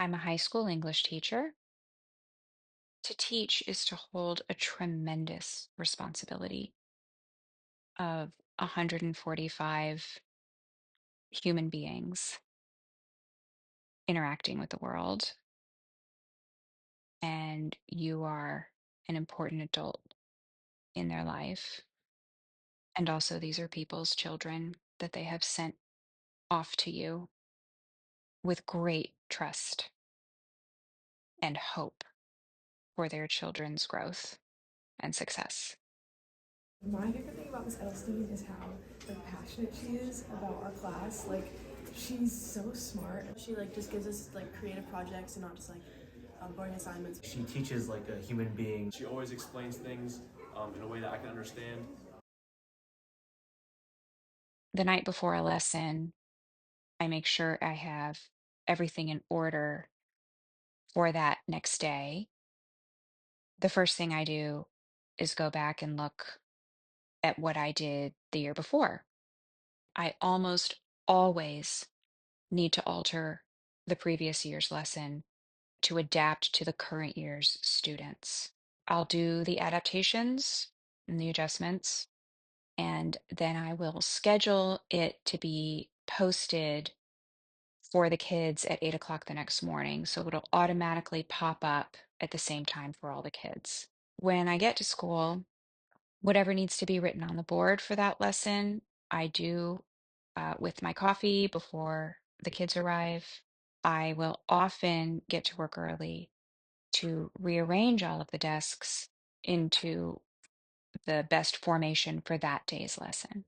I'm a high school English teacher. To teach is to hold a tremendous responsibility of 145 human beings interacting with the world, and you are an important adult in their life. And also, these are people's children that they have sent off to you with great trust and hope for their children's growth and success. My favorite thing about Miss Edelstein is how passionate she is about our class. She's so smart. She just gives us creative projects and not just boring assignments. She teaches like a human being. She always explains things in a way that I can understand. The night before a lesson, I make sure I have everything in order for that next day. The first thing I do is go back and look at what I did the year before. I almost always need to alter the previous year's lesson to adapt to the current year's students. I'll do the adaptations and the adjustments, and then I will schedule it to be posted for the kids at 8 o'clock the next morning. So it'll automatically pop up at the same time for all the kids. When I get to school, whatever needs to be written on the board for that lesson, I do with my coffee before the kids arrive. I will often get to work early to rearrange all of the desks into the best formation for that day's lesson.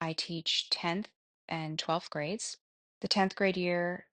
I teach 10th and 12th grades. The 10th grade year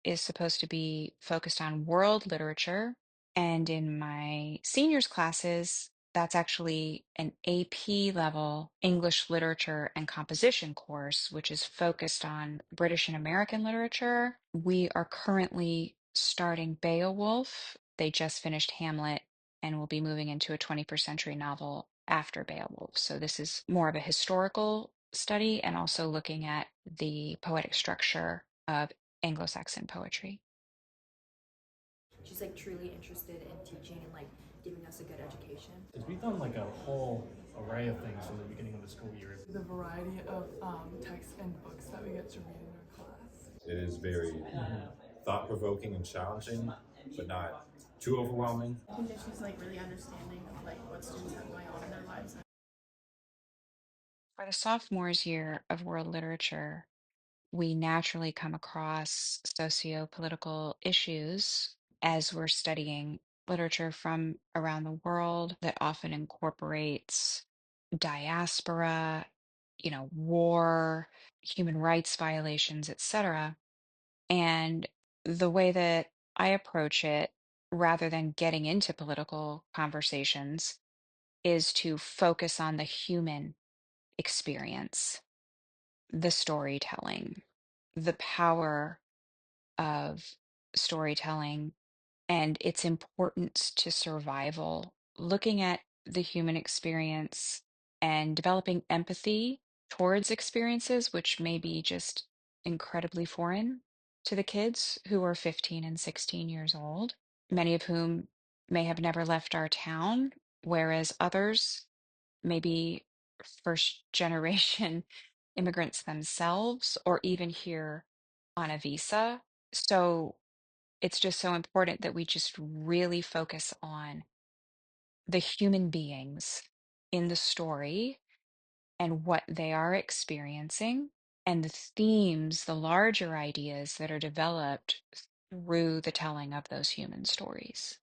is supposed to be focused on world literature. And in my seniors classes, that's actually an AP level English literature and composition course, which is focused on British and American literature. We are currently starting Beowulf. They just finished Hamlet and will be moving into a 21st century novel after Beowulf. So this is more of a historical study and also looking at the poetic structure of Anglo-Saxon poetry. She's truly interested in teaching and giving us a good education. We've done like a whole array of things from the beginning of the school year. The variety of texts and books that we get to read in our class. It is very thought provoking and challenging, but not too overwhelming. I think that she's really understanding of what students have going on in their lives. For the sophomores year of world literature, we naturally come across socio-political issues as we're studying literature from around the world that often incorporates diaspora, war, human rights violations, etc. And the way that I approach it, rather than getting into political conversations, is to focus on the human experience, the storytelling, the power of storytelling and its importance to survival, looking at the human experience and developing empathy towards experiences which may be just incredibly foreign to the kids who are 15 and 16 years old, many of whom may have never left our town, whereas others maybe first generation immigrants themselves or even here on a visa. So it's just so important that we just really focus on the human beings in the story and what they are experiencing and the themes, the larger ideas that are developed through the telling of those human stories.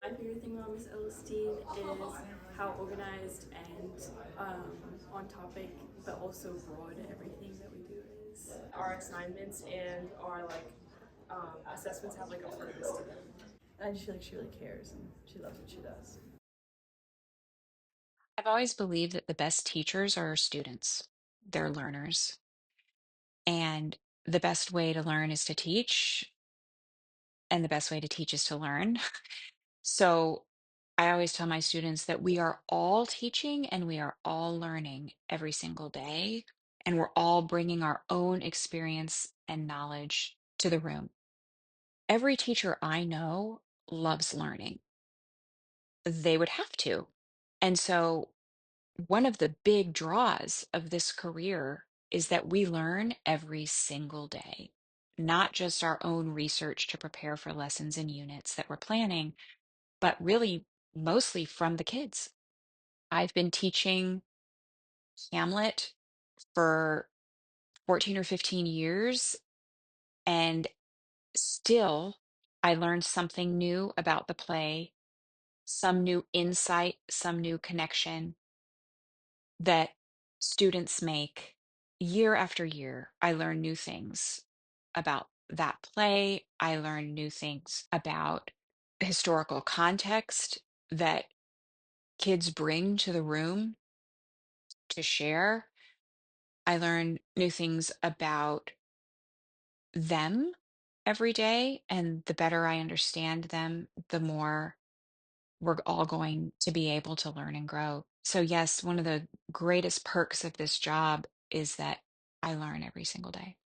My favorite thing about Miss Elstein is how organized and on topic, but also broad everything that we do is. Our assignments and our assessments have a purpose to them. And I just feel like she really cares and she loves what she does. I've always believed that the best teachers are our students, they're learners. And the best way to learn is to teach, and the best way to teach is to learn. So I always tell my students that we are all teaching and we are all learning every single day. and we're all bringing our own experience and knowledge to the room. Every teacher I know loves learning. They would have to. And so, one of the big draws of this career is that we learn every single day, not just our own research to prepare for lessons and units that we're planning, but really mostly from the kids. I've been teaching Hamlet for 14 or 15 years, and still I learned something new about the play, some new insight, some new connection that students make year after year. I learn new things about that play. I learn new things about historical context that kids bring to the room to share. I learn new things about them every day. And the better I understand them, the more we're all going to be able to learn and grow. So, yes, one of the greatest perks of this job is that I learn every single day.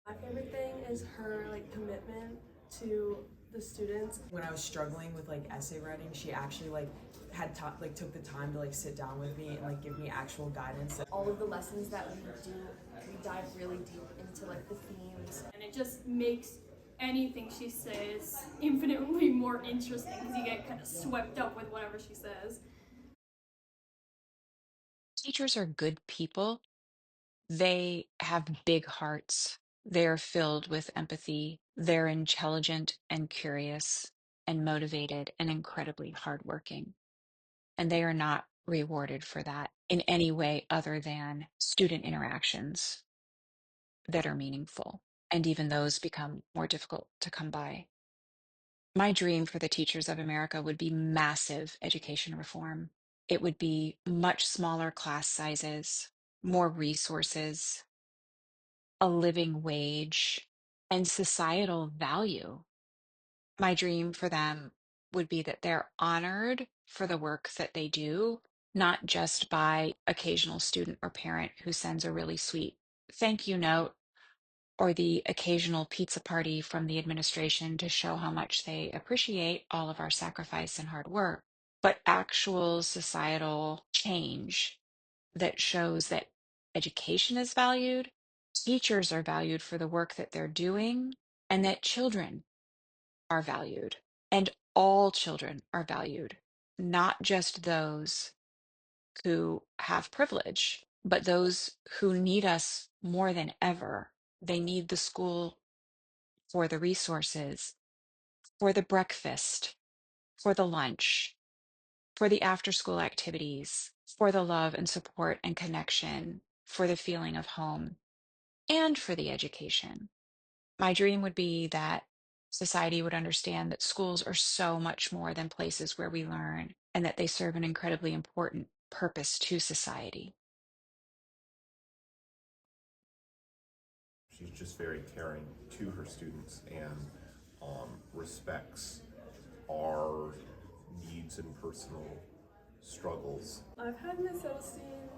My favorite thing is her like commitment to the students. When I was struggling with like essay writing, she actually like had like took the time to like sit down with me and like give me actual guidance. All of the lessons that we do, we dive really deep into like the themes. And it just makes anything she says infinitely more interesting because you get kind of swept up with whatever she says. Teachers are good people. They have big hearts. They're filled with empathy. They're intelligent and curious and motivated and incredibly hardworking. And they are not rewarded for that in any way other than student interactions that are meaningful. And even those become more difficult to come by. My dream for the teachers of America would be massive education reform. It would be much smaller class sizes, more resources, a living wage, and societal value. My dream for them would be that they're honored for the work that they do, not just by occasional student or parent who sends a really sweet thank you note or the occasional pizza party from the administration to show how much they appreciate all of our sacrifice and hard work, but actual societal change that shows that education is valued, teachers are valued for the work that they're doing, and that children are valued. And all children are valued, not just those who have privilege, but those who need us more than ever. They need the school for the resources, for the breakfast, for the lunch, for the after school activities, for the love and support and connection, for the feeling of home, and for the education. My dream would be that society would understand that schools are so much more than places where we learn and that they serve an incredibly important purpose to society. She's just very caring to her students and respects our needs and personal struggles. I've had Miss Edelstein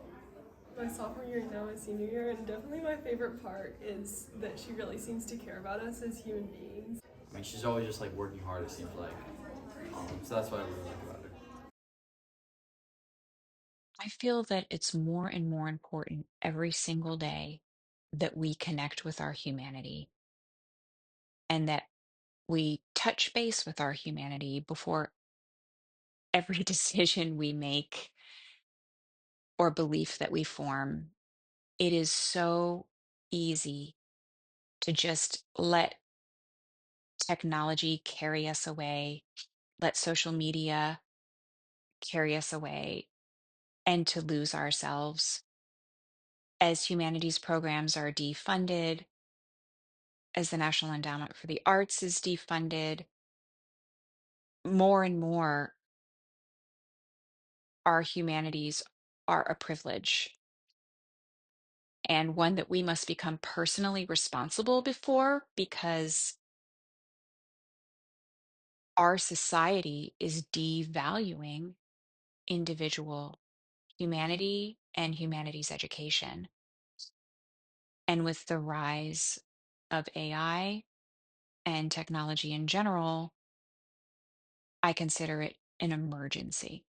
my sophomore year and now my senior year, and definitely my favorite part is that she really seems to care about us as human beings. I mean, she's always just like working hard, it seems like. So that's what I really like about her. I feel that it's more and more important every single day that we connect with our humanity and that we touch base with our humanity before every decision we make or belief that we form. It is so easy to just let technology carry us away, let social media carry us away, and to lose ourselves. As humanities programs are defunded, as the National Endowment for the Arts is defunded, more and more our humanities are a privilege and one that we must become personally responsible before because our society is devaluing individual humanity and humanities education. And with the rise of AI and technology in general, I consider it an emergency.